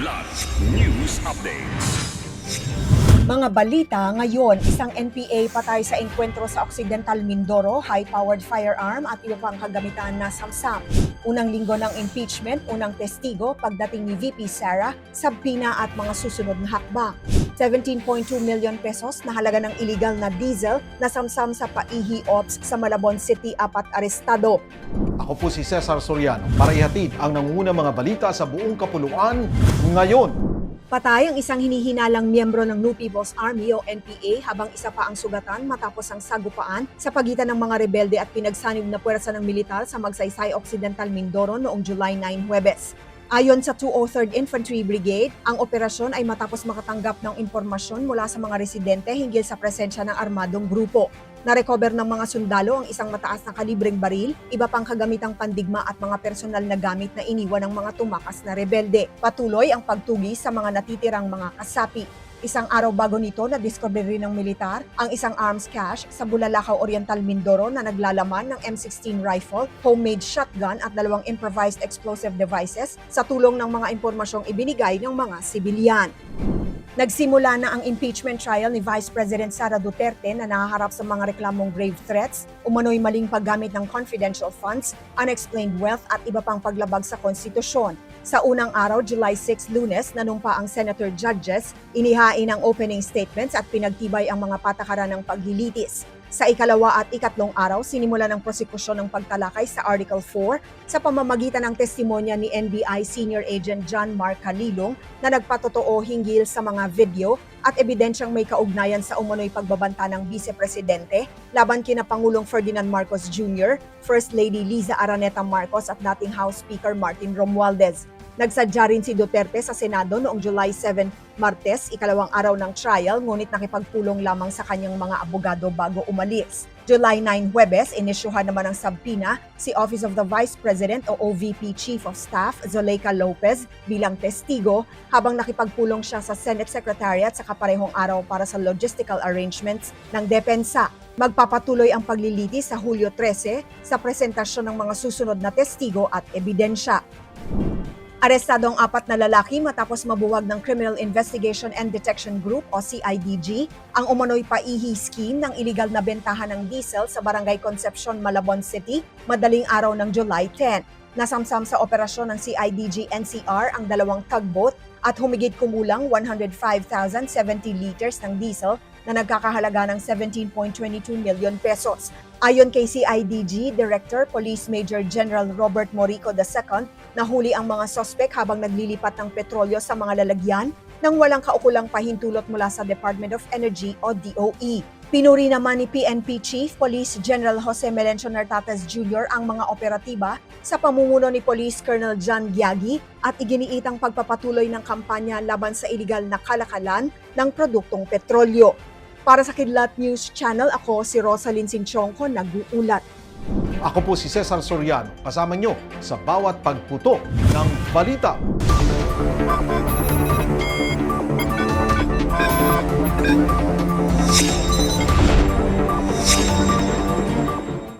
Kidlat News Updates. Mga balita ngayon, isang NPA patay sa engkwentro sa Occidental Mindoro, high-powered firearm at iba pang kagamitan na samsam. Unang linggo ng impeachment, unang testigo pagdating ni VP Sara, sabpina at mga susunod na hakbang. 17.2 million pesos na halaga ng illegal na diesel na samsam sa Paihi Ops sa Malabon City, 4 arestado. Ako po si Cesar Soriano para ihatid ang nangungunang mga balita sa buong kapuluan ngayon. Patay ang isang hinihinalang miyembro ng New People's Army o NPA habang isa pa ang sugatan matapos ang sagupaan sa pagitan ng mga rebelde at pinagsanib na puwersa ng militar sa Magsaysay Occidental Mindoro noong July 9, Huwebes. Ayon sa 203rd Infantry Brigade, ang operasyon ay matapos makatanggap ng impormasyon mula sa mga residente hinggil sa presensya ng armadong grupo. Narecover ng mga sundalo ang isang mataas na kalibreng baril, iba pang kagamitang pandigma at mga personal na gamit na iniwan ng mga tumakas na rebelde. Patuloy ang pagtugis sa mga natitirang mga kasapi. Isang araw bago nito, nadiscover rin ng militar ang isang arms cache sa Bulalakaw Oriental, Mindoro na naglalaman ng M16 rifle, homemade shotgun at 2 improvised explosive devices sa tulong ng mga impormasyong ibinigay ng mga sibilyan. Nagsimula na ang impeachment trial ni Vice President Sara Duterte na nahaharap sa mga reklamong grave threats, umano'y maling paggamit ng confidential funds, unexplained wealth at iba pang paglabag sa konstitusyon. Sa unang araw, July 6, Lunes, nanumpa ang Senator Judges, inihain ang opening statements at pinagtibay ang mga patakaran ng paglilitis. Sa ikalawa at ikatlong araw, sinimula ng prosekusyon ng pagtalakay sa Article 4 sa pamamagitan ng testimonya ni NBI Senior Agent John Mark Calilong na nagpatotoo hinggil sa mga video at ebidensyang may kaugnayan sa umano'y pagbabanta ng Vice Presidente laban kina Pangulong Ferdinand Marcos Jr., First Lady Liza Araneta Marcos at dating House Speaker Martin Romualdez. Nagsadya rin si Duterte sa Senado noong July 7, Martes, ikalawang araw ng trial, ngunit nakipagpulong lamang sa kanyang mga abogado bago umalis. July 9, Huwebes, inisyuhan naman ng sabpina si Office of the Vice President o OVP Chief of Staff Zuleika Lopez bilang testigo habang nakipagpulong siya sa Senate Secretariat sa kaparehong araw para sa logistical arrangements ng depensa. Magpapatuloy ang paglilitis sa Hulyo 13 sa presentasyon ng mga susunod na testigo at ebidensya. Arestado ang 4 na lalaki matapos mabuwag ng Criminal Investigation and Detection Group o CIDG ang umano'y Paihi scheme ng iligal na bentahan ng diesel sa Barangay Concepcion, Malabon City, madaling araw ng July 10. Nasamsam sa operasyon ng CIDG-NCR ang 2 tugboat at humigit kumulang 105,070 liters ng diesel na nagkakahalaga ng 17.22 million pesos. Ayon kay CIDG Director Police Major General Robert Morico II, nahuli ang mga sospek habang naglilipat ng petrolyo sa mga lalagyan nang walang kaukulang pahintulot mula sa Department of Energy o DOE. Pinuri naman ni PNP Chief Police General Jose Melencio Nartates Jr. ang mga operatiba sa pamumuno ni Police Colonel John Giagi at iginiitang pagpapatuloy ng kampanya laban sa iligal na kalakalan ng produktong petrolyo. Para sa Kidlat News Channel, ako si Rosalyn Sinchonco, nag-uulat. Ako po si Cesar Soriano, kasama nyo sa bawat pagputo ng balita.